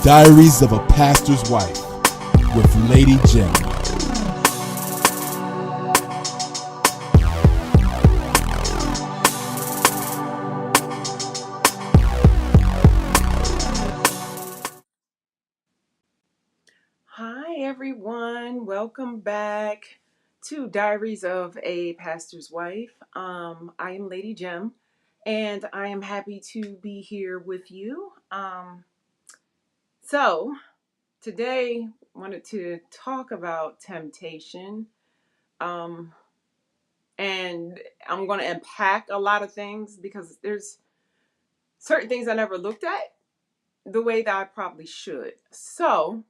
Diaries of a Pastor's Wife with Lady Jim. Hi everyone, welcome back to Diaries of a Pastor's Wife. I am Lady Jim and I am happy to be here with you. So today I wanted to talk about temptation. Um, and I'm going to unpack a lot of things because there's certain things I never looked at the way that I probably should. So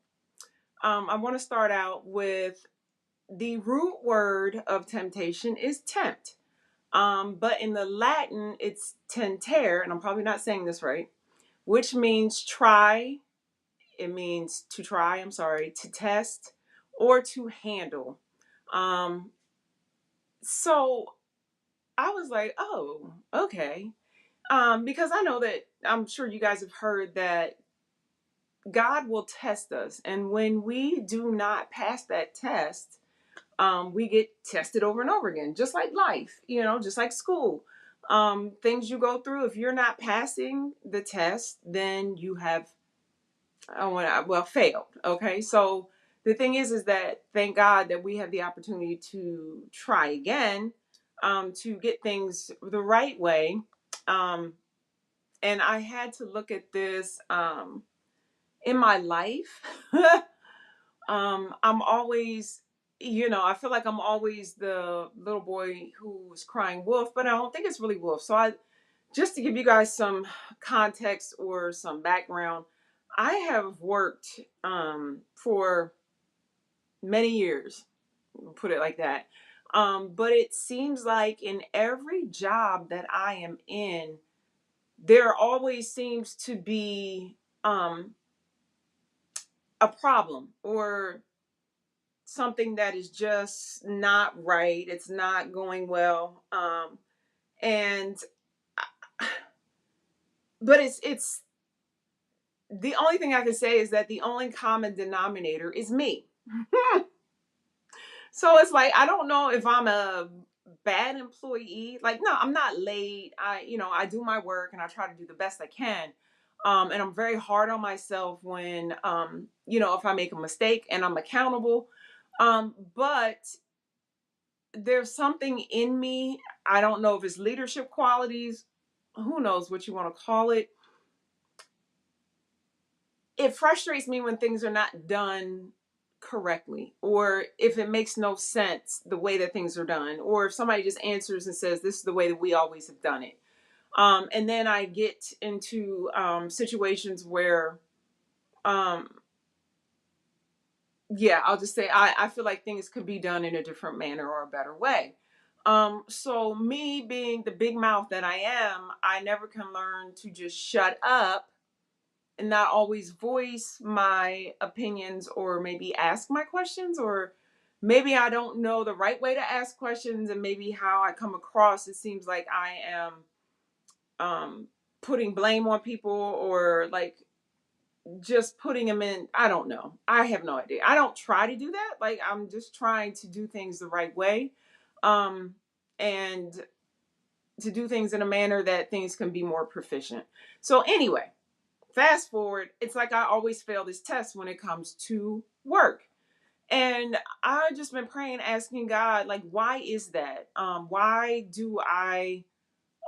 I want to start out with the root word of temptation is tempt. But in the Latin, it's tentare, and I'm probably not saying this right, which means try. It means to try, to test, or to handle. Um, so I was like, oh, okay. Because I know that I'm sure you guys have heard that God will test us. And when we do not pass that test, we get tested over and over again, just like life, just like school. Things you go through, if you're not passing the test, then you have, failed. Okay. So the thing is that thank God that we have the opportunity to try again, to get things the right way. Um, and I had to look at this, in my life. I'm always, I feel like I'm always the little boy who's crying wolf, but I don't think it's really wolf. So just to give you guys some context or some background, I have worked for many years, put it like that. But it seems like in every job that I am in, there always seems to be a problem or something that is just not right. It's not going well. And but it's the only thing I can say is that the only common denominator is me. So it's like I don't know if I'm a bad employee. Like, no, I'm not late. I do my work and I try to do the best I can. And I'm very hard on myself when if I make a mistake, and I'm accountable. But there's something in me. I don't know if it's leadership qualities, who knows what you want to call it. It frustrates me when things are not done correctly, or if it makes no sense the way that things are done, or if somebody just answers and says this is the way that we always have done it. And then I get into situations where um I'll just say I feel like things could be done in a different manner or a better way. So me being the big mouth that I am, I never can learn to just shut up and not always voice my opinions, or maybe ask my questions, or maybe I don't know the right way to ask questions, and maybe how I come across, it seems like I am putting blame on people, or like just putting them in. I don't know. I have no idea. I don't try to do that. Like, I'm just trying to do things the right way. Um, and to do things in a manner that things can be more proficient. So anyway, fast forward, it's like I always fail this test when it comes to work. And I've just been praying, asking God, like, why is that? Why do I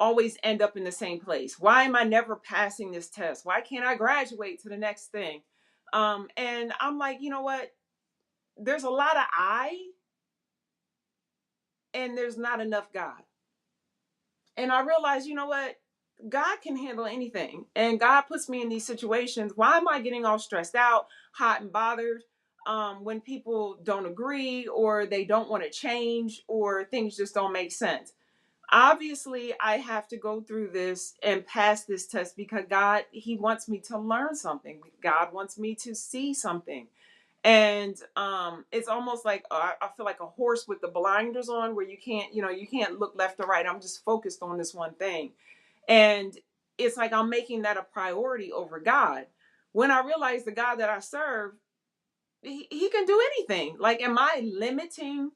always end up in the same place? Why am I never passing this test? Why can't I graduate to the next thing? And I'm like, you know what? There's a lot of and there's not enough God. And I realized, you know what? God can handle anything. And God puts me in these situations. Why am I getting all stressed out, hot and bothered, when people don't agree, or they don't want to change, or things just don't make sense? Obviously, I have to go through this and pass this test because God, He wants me to learn something. God wants me to see something. And it's almost like I feel like a horse with the blinders on, where you can't look left or right. I'm just focused on this one thing. And it's like I'm making that a priority over God. when I realize the God that I serve, he can do anything. Like, am I limiting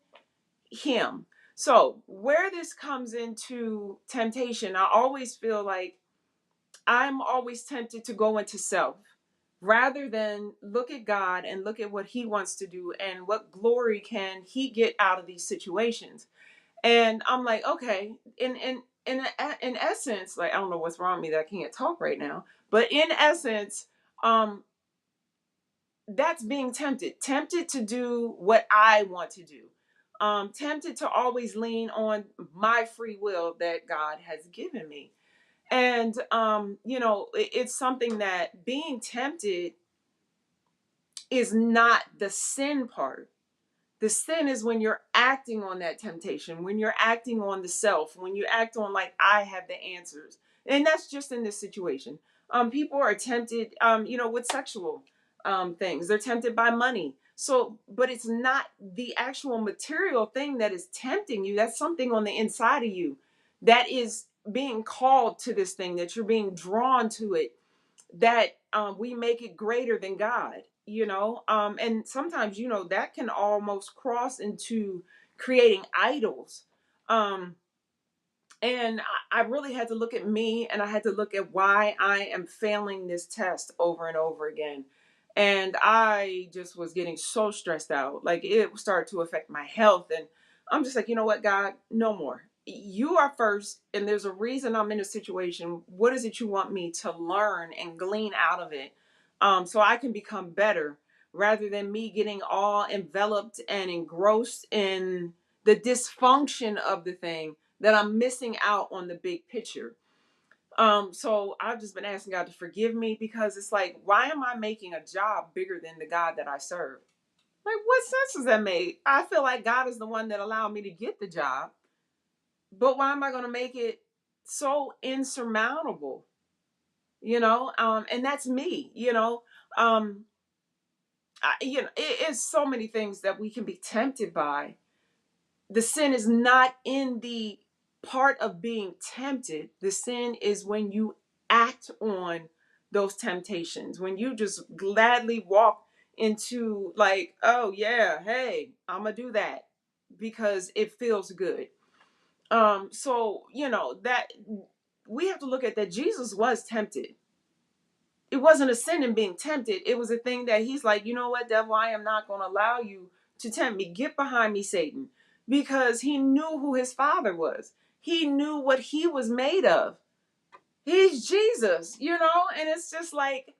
him? So where this comes into temptation, I always feel like I'm always tempted to go into self rather than look at God and look at what he wants to do and what glory can he get out of these situations. And I'm like, okay, in essence, like, I don't know what's wrong with me that I can't talk right now, but in essence, um that's being tempted to do what I want to do, tempted to always lean on my free will that God has given me. And it's something that being tempted is not the sin part. The sin is when you're acting on that temptation, when you're acting on the self, when you act on like I have the answers. And that's just in this situation. People are tempted, with sexual things. They're tempted by money. So, but it's not the actual material thing that is tempting you. That's something on the inside of you that is being called to this thing, that you're being drawn to it, that we make it greater than God, and sometimes, that can almost cross into creating idols. Um, and I really had to look at me, and I had to look at why I am failing this test over and over again. And I just was getting so stressed out. Like, it started to affect my health. And I'm just like, you know what, God, no more. You are first. And there's a reason I'm in a situation. What is it you want me to learn and glean out of it? So I can become better rather than me getting all enveloped and engrossed in the dysfunction of the thing that I'm missing out on the big picture. So I've just been asking God to forgive me, because it's like, why am I making a job bigger than the God that I serve? Like, what sense does that make? I feel like God is the one that allowed me to get the job, but why am I going to make it so insurmountable? And that's me. Um, it is so many things that we can be tempted by. The sin is not in the part of being tempted. The sin is when you act on those temptations, when you just gladly walk into, like, oh yeah, hey, I'm gonna do that because it feels good. So that we have to look at that. Jesus was tempted. It wasn't a sin in being tempted. It was a thing that he's like, you know what, devil, I am not going to allow you to tempt me. Get behind me, Satan. Because he knew who his father was. He knew what he was made of. He's Jesus, and it's just like,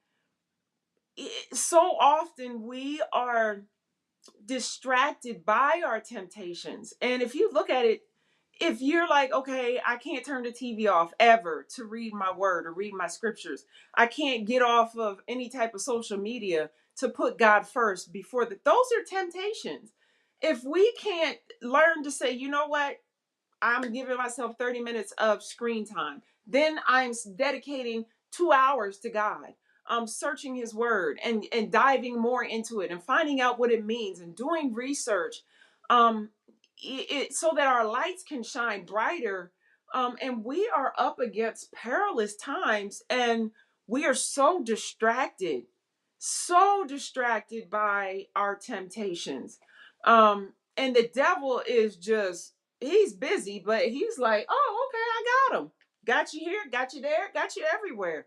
so often we are distracted by our temptations. And if you look at it, if you're like, okay, I can't turn the TV off ever to read my word or read my scriptures, I can't get off of any type of social media to put God first before those are temptations. If we can't learn to say, you know what, I'm giving myself 30 minutes of screen time. Then I'm dedicating 2 hours to God. I'm searching his word and diving more into it and finding out what it means and doing research, um, so that our lights can shine brighter. And we are up against perilous times, and we are so distracted by our temptations. And the devil is just, he's busy, but he's like, oh, okay, I got him. Got you here, got you there, got you everywhere.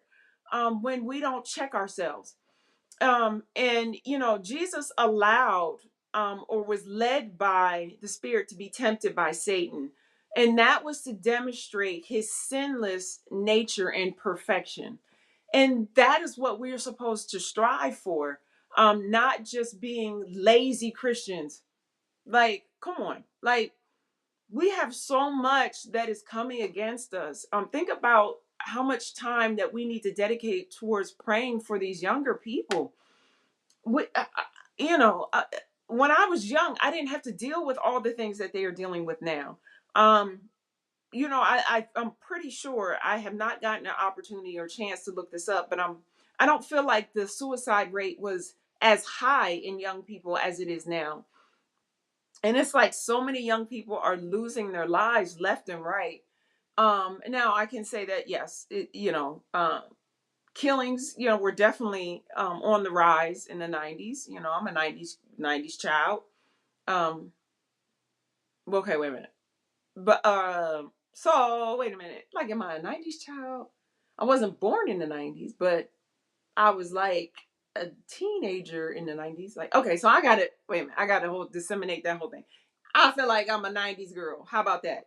When we don't check ourselves. And Jesus allowed, or was led by the Spirit to be tempted by Satan. And that was to demonstrate his sinless nature and perfection. And that is what we're supposed to strive for. Not just being lazy Christians. Like, come on. Like, we have so much that is coming against us. Think about how much time that we need to dedicate towards praying for these younger people. We, you know, uh, when I was young, I didn't have to deal with all the things that they are dealing with now. Um, I'm pretty sure, I have not gotten an opportunity or chance to look this up, but I don't feel like the suicide rate was as high in young people as it is now. And it's like so many young people are losing their lives left and right. Now I can say that, yes, killings, were definitely on the rise in the 90s. I'm a 90s child. Um, okay, wait a minute. But so wait a minute. Like, am I a 90s child? I wasn't born in the 90s, but I was like a teenager in the 90s. Like, okay, so I got to wait a minute. I got to disseminate that whole thing. I feel like I'm a 90s girl. How about that?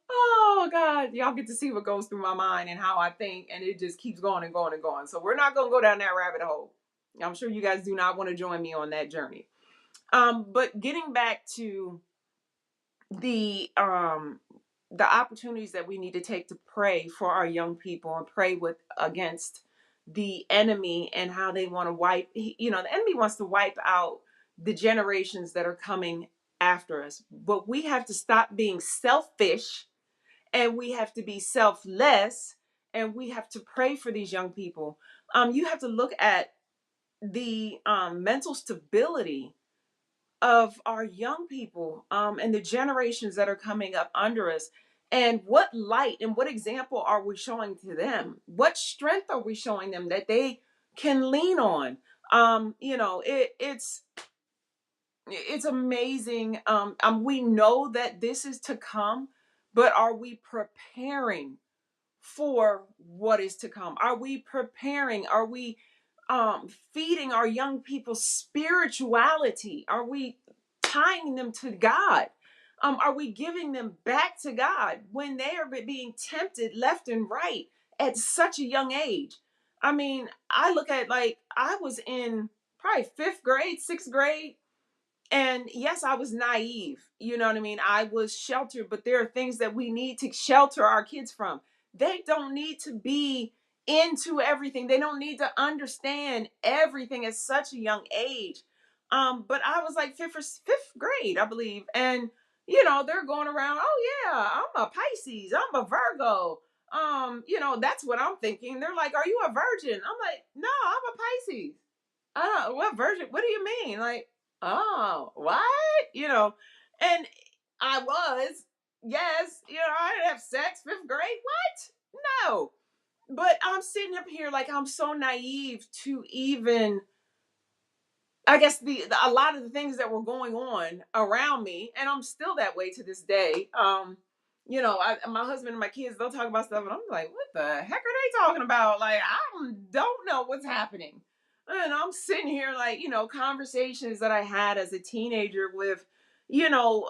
Oh God, y'all get to see what goes through my mind and how I think, and it just keeps going and going and going. So we're not gonna go down that rabbit hole. I'm sure you guys do not want to join me on that journey. But getting back to the um the opportunities that we need to take to pray for our young people and pray with against the enemy and how they want to the enemy wants to wipe out the generations that are coming after us. But we have to stop being selfish, and we have to be selfless, and we have to pray for these young people. You have to look at the mental stability of our young people, and the generations that are coming up under us. And what light and what example are we showing to them? What strength are we showing them that they can lean on? It's amazing. We know that this is to come, but are we preparing for what is to come? Are we preparing? Are we feeding our young people spirituality? Are we tying them to God? Are we giving them back to God when they are being tempted left and right at such a young age? I mean, I look at, like, I was in probably fifth grade, sixth grade, and yes, I was naive. You know what I mean? I was sheltered, but there are things that we need to shelter our kids from. They don't need to be into everything. They don't need to understand everything at such a young age. But I was like fifth grade, I believe. And they're going around, oh yeah, I'm a Pisces, I'm a Virgo. That's what I'm thinking. They're like, are you a virgin? I'm like, no, I'm a Pisces. What version? What do you mean? Like, oh, what? And I was, yes, I didn't have sex, fifth grade. What? No. But I'm sitting up here like I'm so naive to even, I guess a lot of the things that were going on around me, and I'm still that way to this day. My husband and my kids, they'll talk about stuff, and I'm like, what the heck are they talking about? Like, I don't know what's happening. And I'm sitting here like, conversations that I had as a teenager with,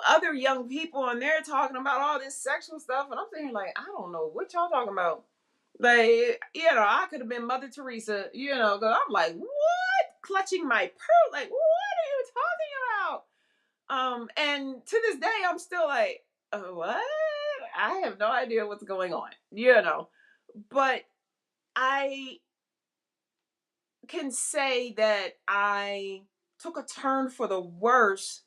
other young people, and they're talking about all this sexual stuff, and I'm sitting here like, I don't know what y'all talking about. Like, I could have been Mother Teresa, because I'm like, what? Clutching my pearl, like, what are you talking about? And to this day, I'm still like, what? I have no idea what's going on, But I can say that I took a turn for the worse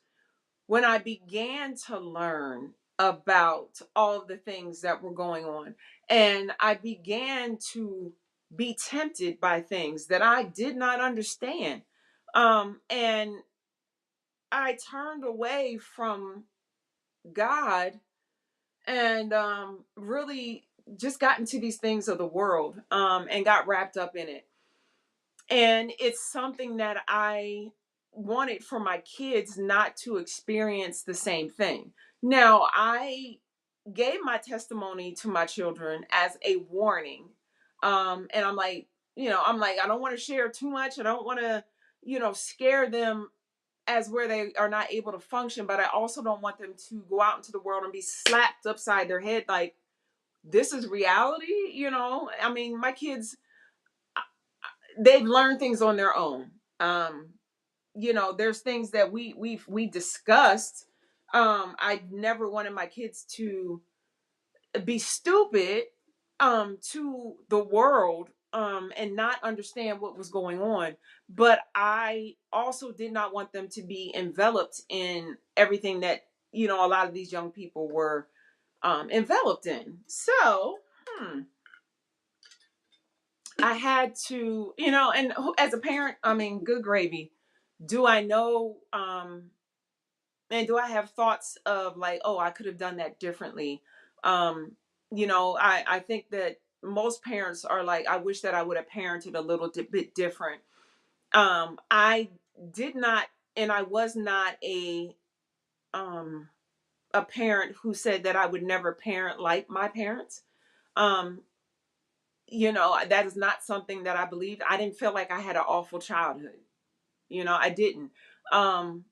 when I began to learn about all of the things that were going on. And I began to be tempted by things that I did not understand. And I turned away from God, and really just got into these things of the world, and got wrapped up in it. And it's something that I wanted for my kids not to experience the same thing. Now, I gave my testimony to my children as a warning. And I'm like, I don't want to share too much. I don't want to, scare them as where they are not able to function, but I also don't want them to go out into the world and be slapped upside their head like this is reality. I mean, my kids, they've learned things on their own. There's things that we discussed. I never wanted my kids to be stupid to the world, and not understand what was going on, but I also did not want them to be enveloped in everything that a lot of these young people were enveloped in. So I had to, and as a parent, I mean, good gravy. Do I know, and do I have thoughts of like, oh, I could have done that differently? I think that most parents are like, I wish that I would have parented a little bit different. I did not, and I was not um, a parent who said that I would never parent like my parents. Um, that is not something that I believed. I didn't feel like I had an awful childhood. I didn't. Um,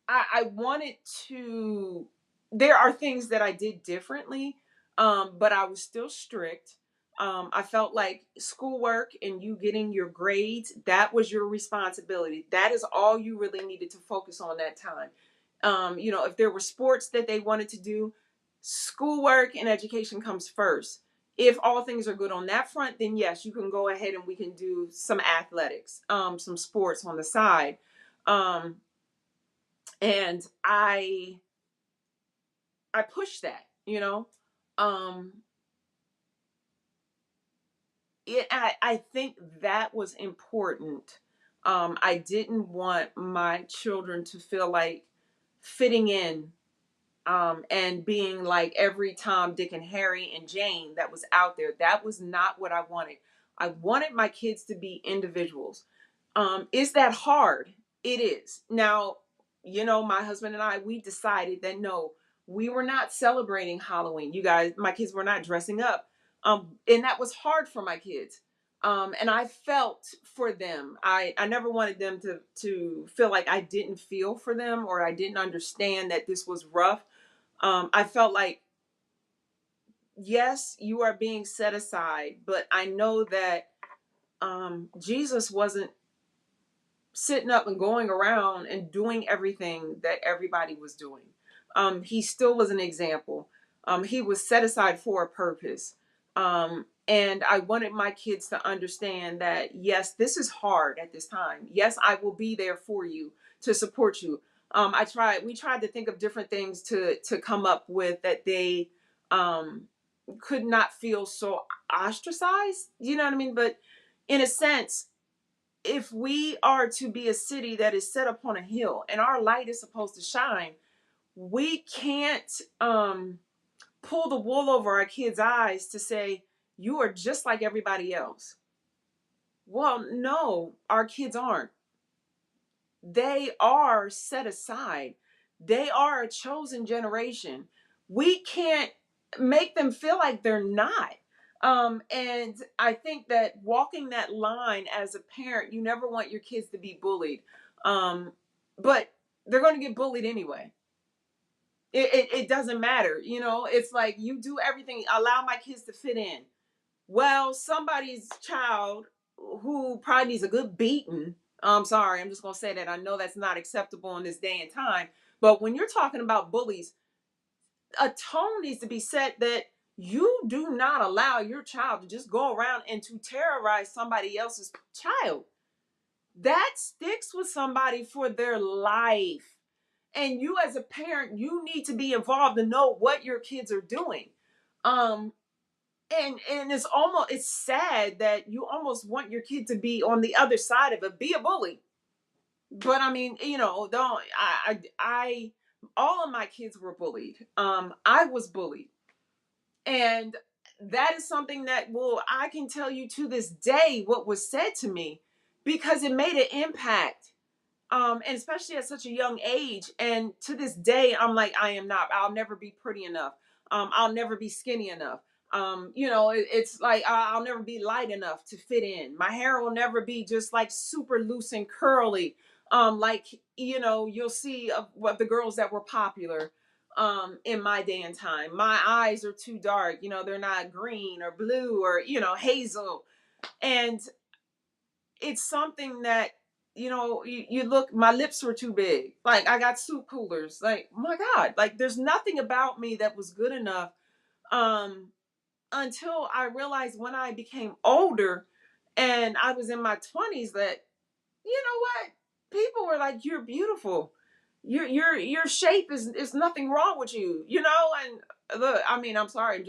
I wanted to. There are things that I did differently, but I was still strict. I felt like schoolwork and you getting your grades, that was your responsibility. That is all you really needed to focus on that time. If there were sports that they wanted to do, schoolwork and education comes first. If all things are good on that front, then yes, you can go ahead and we can do some athletics, some sports on the side. And I pushed that. Um, I think that was important. I didn't want my children to feel like fitting in, and being like every Tom, Dick, and Harry and Jane that was out there. That was not what I wanted. I wanted my kids to be individuals. Is that hard? It is. Now, my husband and I, we decided that no, we were not celebrating Halloween. You guys, my kids were not dressing up. And that was hard for my kids. And I felt for them. I never wanted them to feel like I didn't feel for them or I didn't understand that this was rough. I felt like, yes, you are being set aside, but I know that Jesus wasn't sitting up and going around and doing everything that everybody was doing. He still was an example. He was set aside for a purpose. And I wanted my kids to understand that, yes, this is hard at this time. Yes, I will be there for you to support you. We tried to think of different things to come up with that they um, could not feel so ostracized. You know what I mean? But in a sense, if we are to be a city that is set upon a hill and our light is supposed to shine, we can't pull the wool over our kids' eyes to say, you are just like everybody else. Well, no, our kids aren't. They are set aside. They are a chosen generation. We can't make them feel like they're not. And I think that walking that line as a parent, you never want your kids to be bullied. But they're going to get bullied anyway. It doesn't matter. It's like you do everything, allow my kids to fit in. Well, somebody's child who probably needs a good beating. I'm sorry, I'm just going to say that. I know that's not acceptable in this day and time. But when you're talking about bullies, a tone needs to be set that you do not allow your child to just go around and to terrorize somebody else's child. That sticks with somebody for their life. And you as a parent, you need to be involved and know what your kids are doing. Um, and it's sad that you almost want your kid to be on the other side of it, be a bully. But I mean, don't I all of my kids were bullied. I was bullied. And that is something that, well, I can tell you to this day what was said to me because it made an impact. And especially at such a young age. And to this day, I'm like, I'll never be pretty enough. I'll never be skinny enough. It's like I'll never be light enough to fit in. My hair will never be just like super loose and curly. Like, you'll see what the girls that were popular in my day and time. My eyes are too dark, they're not green or blue or, hazel. And it's something that you look, my lips were too big, like I got soup coolers, like, oh my God, like there's nothing about me that was good enough, um until I realized when I became older and I was in my 20s that, you know what, people were like, you're beautiful, your shape is nothing wrong with you, and look, I mean, I'm sorry,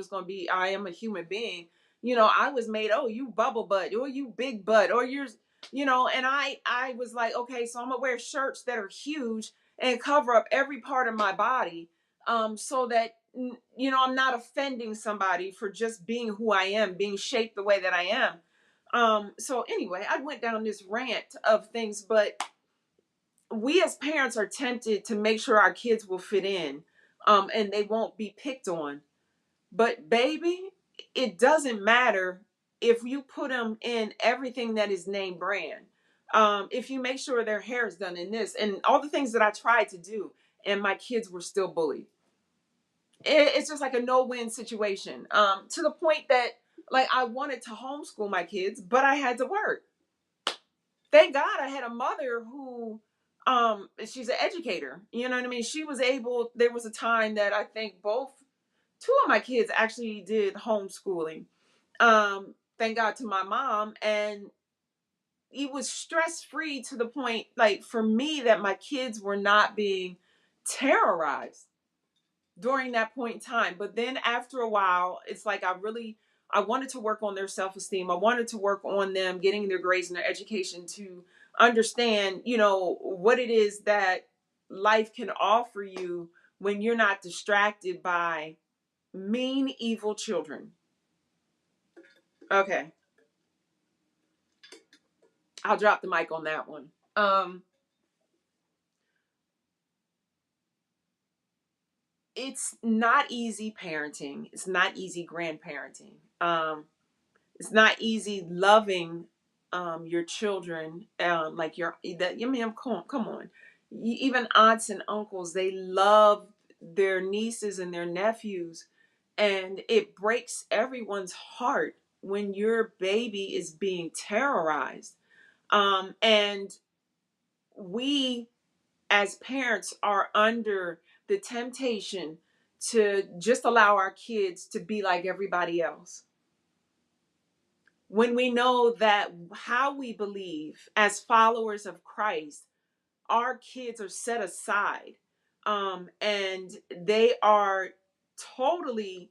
I am a human being. I was made, oh, you bubble butt, or you big butt, or you're, and I was like, okay, so I'm gonna wear shirts that are huge and cover up every part of my body, so that I'm not offending somebody for just being who I am, being shaped the way that I am. So anyway, I went down this rant of things, but we as parents are tempted to make sure our kids will fit in, and they won't be picked on. But baby, it doesn't matter if you put them in everything that is name brand. If you make sure their hair is done in this and all the things that I tried to do, and my kids were still bullied. It's just like a no-win situation. To the point that like I wanted to homeschool my kids, but I had to work. Thank God I had a mother who she's an educator. You know what I mean? She was able, there was a time that I think two of my kids actually did homeschooling. Thank God to my mom. And it was stress free to the point, like for me, that my kids were not being terrorized during that point in time. But then after a while, it's like I wanted to work on their self-esteem. I wanted to work on them getting their grades and their education to understand, what it is that life can offer you when you're not distracted by mean, evil children. Okay, I'll drop the mic on that one. It's not easy parenting. It's not easy grandparenting. It's not easy loving your children, like I mean, come on. Even aunts and uncles, they love their nieces and their nephews, and it breaks everyone's heart when your baby is being terrorized. And we as parents are under the temptation to just allow our kids to be like everybody else, when we know that how we believe as followers of Christ, our kids are set aside, and they are totally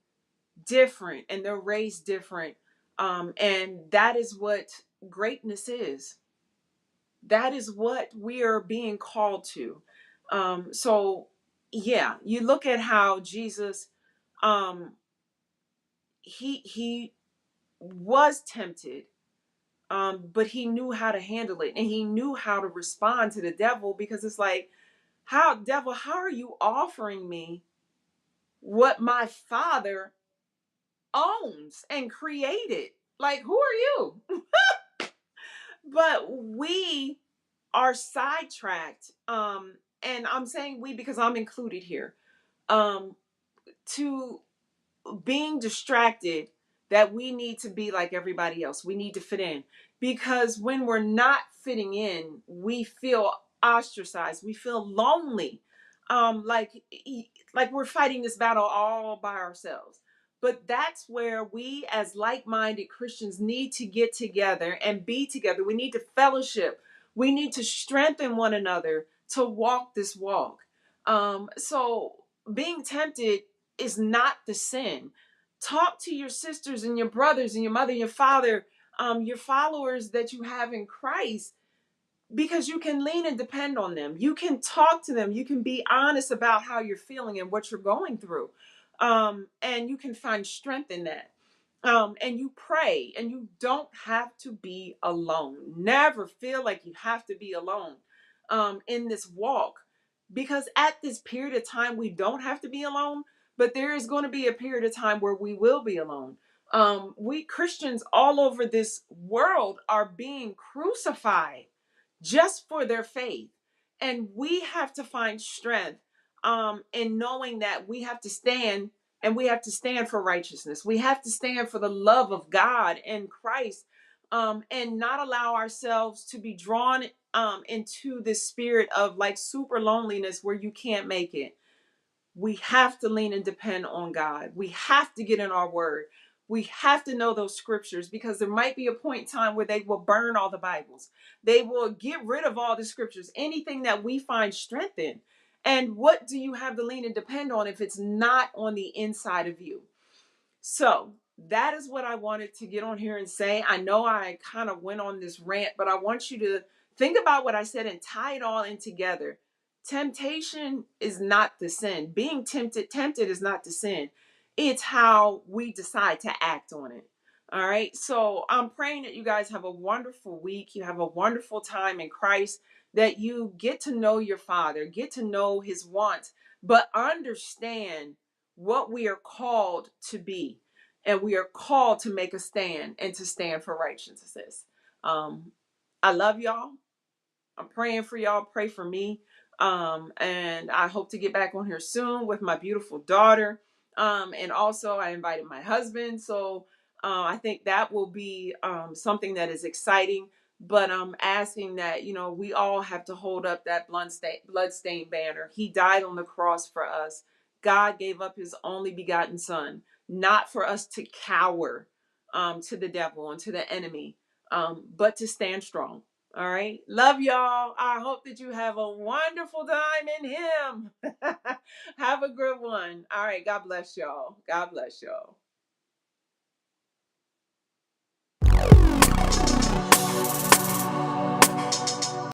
different and they're raised different. And that is what greatness is. That is what we are being called to. So, yeah, you look at how Jesus, um, he was tempted, but he knew how to handle it and he knew how to respond to the devil, because it's like, how, devil, how are you offering me what my father owns and created? Like, who are you? But we are sidetracked. And I'm saying we because I'm included here. Um, to being distracted that we need to be like everybody else. We need to fit in, because when we're not fitting in, we feel ostracized. We feel lonely. Like we're fighting this battle all by ourselves. But that's where we as like-minded Christians need to get together and be together. We need to fellowship. We need to strengthen one another to walk this walk. So being tempted is not the sin. Talk to your sisters and your brothers and your mother and your father, your followers that you have in Christ, because you can lean and depend on them. You can talk to them. You can be honest about how you're feeling and what you're going through. And you can find strength in that. And you pray, and you don't have to be alone. Never feel like you have to be alone in this walk, because at this period of time, we don't have to be alone, but there is going to be a period of time where we will be alone. We Christians all over this world are being crucified just for their faith. And we have to find strength in knowing that we have to stand, and we have to stand for righteousness. We have to stand for the love of God and Christ, and not allow ourselves to be drawn into this spirit of like super loneliness where you can't make it. We have to lean and depend on God. We have to get in our word. We have to know those scriptures, because there might be a point in time where they will burn all the Bibles. They will get rid of all the scriptures, anything that we find strength in. And what do you have to lean and depend on if it's not on the inside of you? So that is what I wanted to get on here and say. I know I kind of went on this rant, but I want you to think about what I said and tie it all in together. temptation is not the sin. Being tempted is not the sin. It's how we decide to act on it. All right. So I'm praying that you guys have a wonderful week. You have a wonderful time in Christ, that you get to know your Father, get to know his wants, but understand what we are called to be. And we are called to make a stand and to stand for righteousness. I love y'all. I'm praying for y'all. Pray for me. And I hope to get back on here soon with my beautiful daughter. And also, I invited my husband. So I think that will be something that is exciting. But I'm asking that, we all have to hold up that bloodstained banner. He died on the cross for us. God gave up his only begotten son, not for us to cower to the devil and to the enemy, but to stand strong. All right. Love y'all. I hope that you have a wonderful time in him. Have a good one. All right. God bless y'all. God bless y'all.